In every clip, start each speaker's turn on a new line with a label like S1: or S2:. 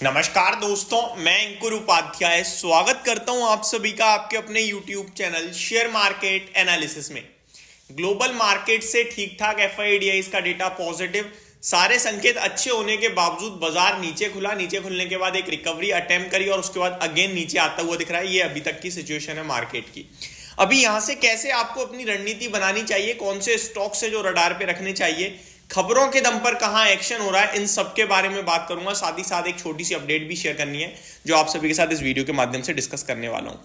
S1: नमस्कार दोस्तों, मैं अंकुर उपाध्याय स्वागत करता हूं आप सभी का आपके अपने YouTube channel share market analysis में। ग्लोबल मार्केट से ठीक ठाक एफआईडीआईज का डेटा पॉजिटिव, सारे संकेत अच्छे होने के बावजूद बाजार नीचे खुला। नीचे खुलने के बाद एक रिकवरी अटेम्प्ट करी और उसके बाद अगेन नीचे आता हुआ दिख रहा है। ये अभी तक की सिचुएशन है मार्केट की। अभी यहां से कैसे आपको अपनी रणनीति बनानी चाहिए, कौन से स्टॉक से जो रडार पे रखने चाहिए, खबरों के दम पर कहां एक्शन हो रहा है, इन सब के बारे में बात करूंगा। साथ ही साथ एक छोटी सी अपडेट भी शेयर करनी है जो आप सभी के साथ इस वीडियो के माध्यम से डिस्कस करने वाला हूं।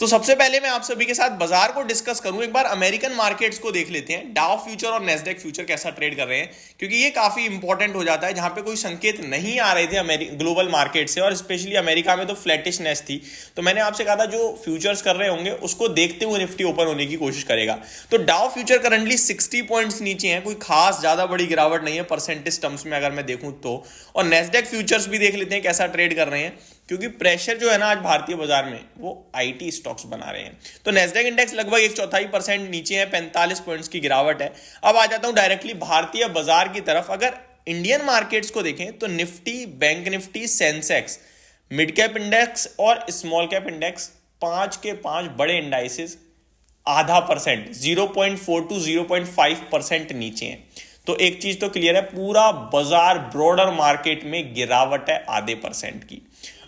S1: तो सबसे पहले मैं आप सभी के साथ बाजार को डिस्कस करूं। एक बार अमेरिकन मार्केट्स को देख लेते हैं, डाउ फ्यूचर और नेस्डेक फ्यूचर कैसा ट्रेड कर रहे हैं, क्योंकि ये काफी इंपॉर्टेंट हो जाता है। जहां पे कोई संकेत नहीं आ रहे थे ग्लोबल मार्केट से, और स्पेशली अमेरिका में तो फ्लैटिशनेस थी, तो मैंने आपसे कहा था जो फ्यूचर्स कर रहे होंगे उसको देखते हुए निफ्टी ओपन होने की कोशिश करेगा। तो डाउ फ्यूचर करंटली 60 पॉइंट्स नीचे है, कोई खास ज्यादा बड़ी गिरावट नहीं है परसेंटेज टर्म्स में अगर मैं देखूं तो। और नेस्डेक फ्यूचर्स भी देख लेते हैं कैसा ट्रेड कर रहे हैं, क्योंकि प्रेशर जो है ना आज भारतीय बाजार में वो आईटी स्टॉक्स बना रहे हैं। तो नेस्डेक इंडेक्स लगभग 1/4% नीचे है, 45 पॉइंट्स की गिरावट है। अब आ जाता हूं डायरेक्टली भारतीय बाजार की तरफ। अगर इंडियन मार्केट्स को देखें तो Nifty, bank Nifty, Sensex, mid cap index और स्मॉल कैप इंडेक्स, 5 के 5 बड़े इंडाइसेस 0.5%, 0.4 to 0.5% नीचे हैं। तो एक चीज तो क्लियर है, पूरा बाजार ब्रॉडर मार्केट में गिरावट है 0.5% की।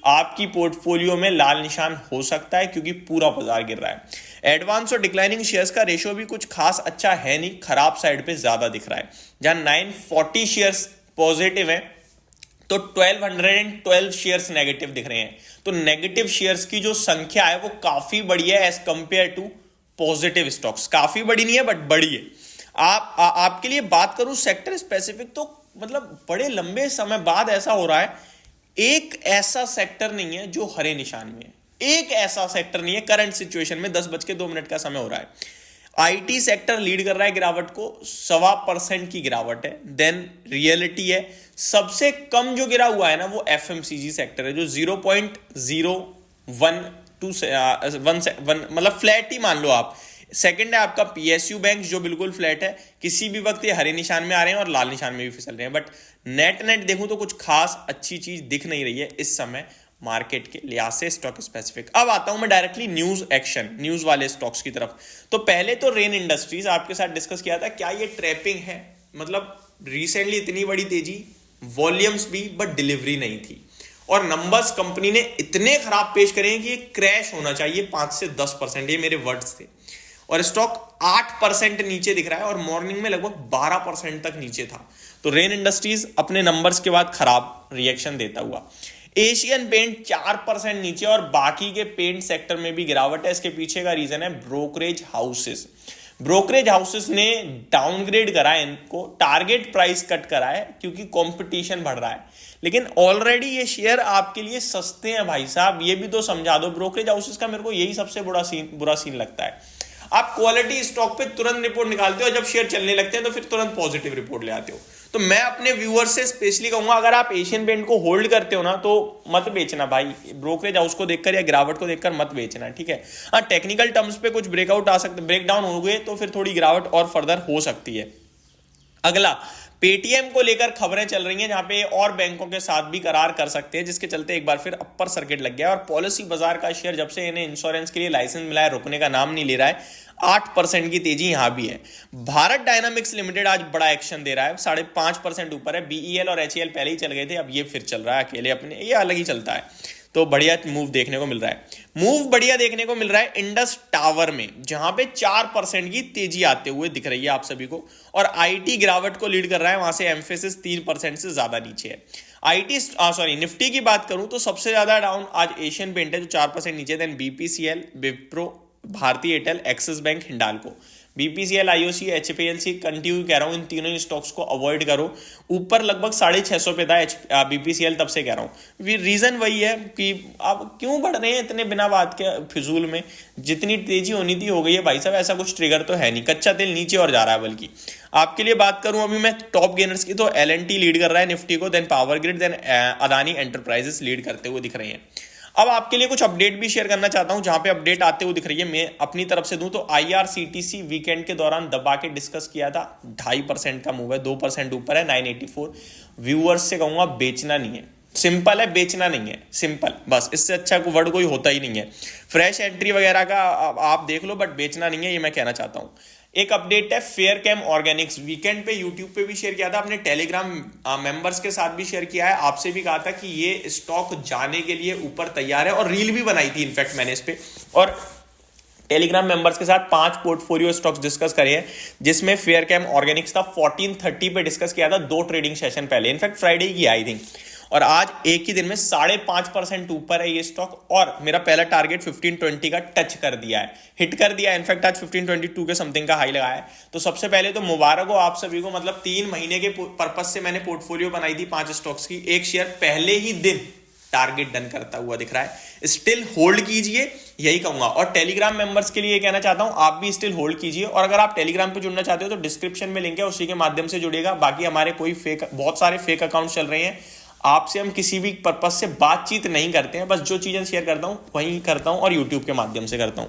S1: आपकी पोर्टफोलियो में लाल निशान हो सकता है क्योंकि पूरा बाजार गिर रहा है। एडवांस और डिक्लाइनिंग शेयर्स का रेशियो भी कुछ खास अच्छा है नहीं, खराब साइड पे ज्यादा दिख रहा है। जहां 940 शेयर्स पॉजिटिव है तो 1212 शेयर्स नेगेटिव दिख रहे हैं। तो नेगेटिव शेयर्स की जो संख्या है वो काफी बड़ी है as compare to positive stocks. काफी बड़ी नहीं है बट बड़ी है। आपके लिए बात करूं सेक्टर स्पेसिफिक, तो मतलब बड़े लंबे समय बाद ऐसा हो रहा है, एक ऐसा सेक्टर नहीं है जो हरे निशान में है। एक ऐसा सेक्टर नहीं है करंट सिचुएशन में। 10:02 का समय हो रहा है। आईटी सेक्टर लीड कर रहा है गिरावट को, 1.25% की गिरावट है। देन रियलिटी है। सबसे कम जो गिरा हुआ है ना वो एफएमसीजी सेक्टर है, जो 0.01 मतलब फ्लैट ही मान लो आप। सेकंड है आपका पीएसयू बैंक, जो बिल्कुल फ्लैट है। किसी भी वक्त ये हरे निशान में आ रहे हैं और लाल निशान में भी फिसल रहे हैं। बट नेट देखूं तो कुछ खास अच्छी चीज दिख नहीं रही है इस समय मार्केट के लिहाज से स्टॉक स्पेसिफिक। अब आता हूं मैं डायरेक्टली न्यूज एक्शन, न्यूज वाले स्टॉक्स की तरफ। तो पहले तो रेन इंडस्ट्रीज आपके साथ डिस्कस किया था, क्या ये ट्रैपिंग है? मतलब रिसेंटली इतनी बड़ी तेजी, वॉल्यूम्स भी बट डिलीवरी नहीं थी, और नंबर्स कंपनी ने इतने खराब पेश करे हैं कि ये क्रैश होना चाहिए 5 से 10%, ये मेरे वर्ड्स थे। और स्टॉक 8% नीचे दिख रहा है और मॉर्निंग में लगभग 12% तक नीचे था। तो रेन इंडस्ट्रीज अपने नंबर्स के बाद खराब रिएक्शन देता हुआ। एशियन पेंट 4% नीचे, और बाकी के पेंट सेक्टर में भी गिरावट है। इसके पीछे का रीजन है ब्रोकरेज हाउसेस। ब्रोकरेज हाउसेस ने डाउनग्रेड करा है इनको, टारगेट प्राइस कट करा है क्योंकि कंपटीशन बढ़ रहा है। लेकिन ऑलरेडी ये शेयर आपके लिए सस्ते हैं भाई साहब, ये भी तो समझा दो। ब्रोकरेज हाउसेस का मेरे को यही सबसे बुरा सीन लगता है। आप क्वालिटी स्टॉक पे तुरंत रिपोर्ट निकालते हो, जब शेयर चलने लगते हैं तो फिर तुरंत पॉजिटिव रिपोर्ट ले आते हो। तो मैं अपने व्यूअर्स से स्पेशली कहूंगा, अगर आप एशियन पेंट को होल्ड करते हो ना तो मत बेचना भाई। ब्रोकरेज हाउस को देखकर या गिरावट को देखकर मत बेचना, ठीक है। हाँ, टेक्निकल टर्म्स पे कुछ ब्रेकआउट आ सकते, ब्रेकडाउन हो गए तो फिर थोड़ी गिरावट और फर्दर हो सकती है। अगला, पेटीएम को लेकर खबरें चल रही हैं, जहां पे और बैंकों के साथ भी करार कर सकते हैं, जिसके चलते एक बार फिर अपर सर्किट लग गया। और पॉलिसी बाजार का शेयर जब से इन्हें इंश्योरेंस के लिए लाइसेंस मिला है, रुकने का नाम नहीं ले रहा है। 8% की तेजी यहां भी है। भारत डायनामिक्स लिमिटेड आज बड़ा एक्शन दे रहा है, 5.5% ऊपर है। बीईएल और एचईएल पहले ही चल गए थे, अब ये फिर चल रहा है अकेले अपने, ये अलग ही चलता है। तो बढ़िया मूव देखने को मिल रहा है। मूव बढ़िया देखने को मिल रहा है इंडस टावर में, जहां पे 4% की तेजी आते हुए दिख रही है आप सभी को। और आईटी गिरावट को लीड कर रहा है, वहां से एम्फेसिस 3% से ज्यादा नीचे है। निफ्टी की बात करूं तो सबसे ज्यादा डाउन आज एशियन पेंट है, जो 4% नीचे। देन बीपीसीएल, विप्रो, भारतीय Airtel, axis bank, Hindalco. BPCL, IOC, HPLC continue कह रहा हूं, इन तीनों स्टॉक्स को अवॉइड करो। ऊपर लगभग 650 पे था बीपीसीएल, तब से कह रहा हूं। रीजन वही है कि अब क्यों बढ़ रहे हैं इतने बिना बात के फिजूल में। जितनी तेजी होनी थी हो गई है भाई साहब, ऐसा कुछ ट्रिगर तो है नहीं। कच्चा तेल नीचे और जा रहा है। बल्कि आपके लिए बात करूं अभी मैं टॉप गेनर्स की, तो एलएनटी लीड कर रहा है निफ्टी को, then power grid, then Adani enterprises लीड करते हुए दिख रहे हैं। अब आपके लिए कुछ अपडेट भी शेयर करना चाहता हूं, जहां पे अपडेट आते हुए दिख रही है। मैं अपनी तरफ से दूं तो आईआरसीटीसी वीकेंड के दौरान दबा के डिस्कस किया था, 2.5% का मूव है, 2% ऊपर है, 984। व्यूअर्स से कहूंगा बेचना नहीं है, सिंपल है, बेचना नहीं है, सिंपल, बस इससे अच्छा कोई वर्ड कोई होता ही नहीं है। फ्रेश एंट्री वगैरह का आप देख लो, बट बेचना नहीं है, ये मैं कहना चाहता हूं। एक अपडेट है फेयर कैम ऑर्गेनिक्स, वीकेंड पे यूट्यूब पे भी शेयर किया था, अपने टेलीग्राम मेंबर्स के साथ भी शेयर किया है, आपसे भी कहा था कि ये स्टॉक जाने के लिए ऊपर तैयार है, और रील भी बनाई थी इनफैक्ट मैंने इस पे, और टेलीग्राम मेंबर्स के साथ 5 पोर्टफोलियो स्टॉक्स डिस्कस करे हैं, जिसमें फेयर कैम ऑर्गेनिक्स का 1430 पे डिस्कस किया था 2 ट्रेडिंग सेशन पहले, इनफैक्ट फ्राइडे की आई थिंक, और आज एक ही दिन में 5.5% ऊपर है ये स्टॉक, और मेरा पहला टारगेट 1520 का टच कर दिया है, हिट कर दिया है, इनफैक्ट आज 1522 के समथिंग का हाई लगाया है। तो सबसे पहले तो मुबारक हो आप सभी को, मतलब 3 महीने के पर्पज से मैंने पोर्टफोलियो बनाई थी 5 स्टॉक्स की, एक शेयर पहले ही दिन टारगेट डन करता हुआ दिख रहा है। स्टिल होल्ड कीजिए, यही कहूंगा, और टेलीग्राम मेंबर्स के लिए कहना चाहता हूं आप भी स्टिल होल्ड कीजिए, और अगर आप टेलीग्राम पे जुड़ना चाहते हो तो डिस्क्रिप्शन में लिंक है, उसी के माध्यम से जुड़िएगा। बाकी हमारे कोई बहुत सारे फेक अकाउंट चल रहे हैं, आपसे हम किसी भी पर्पज से बातचीत नहीं करते हैं, बस जो चीजें शेयर करता हूं वही करता हूं, और यूट्यूब के माध्यम से करता हूं।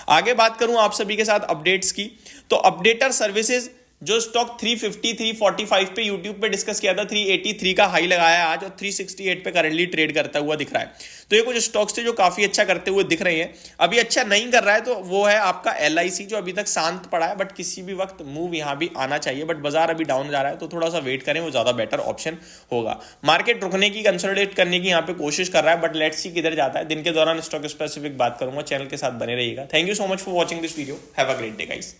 S1: आगे बात करूं आप सभी के साथ अपडेट्स की, तो अपडेटर सर्विसेज जो स्टॉक 350 345 पे यूट्यूब पे डिस्कस किया था, 383 का हाई लगाया है आज, और 368 पे करंटली ट्रेड करता हुआ दिख रहा है। तो ये कुछ स्टॉक्स थे जो काफी अच्छा करते हुए दिख रहे हैं। अभी अच्छा नहीं कर रहा है तो वो है आपका LIC, जो अभी तक शांत पड़ा है, बट किसी भी वक्त मूव यहां भी आना चाहिए, बट बाजार अभी डाउन जा रहा है, तो थोड़ा सा वेट करें, वो ज्यादा बेटर ऑप्शन होगा। मार्केट रुकने की, कंसोलिडेट करने की यहाँ पे कोशिश कर रहा है, बट लेट्स सी किधर जाता है। दिन के दौरान स्टॉक स्पेसिफिक बात करूंगा, चैनल के साथ बने रहिएगा। Thank you so much for watching this video, have a great day guys.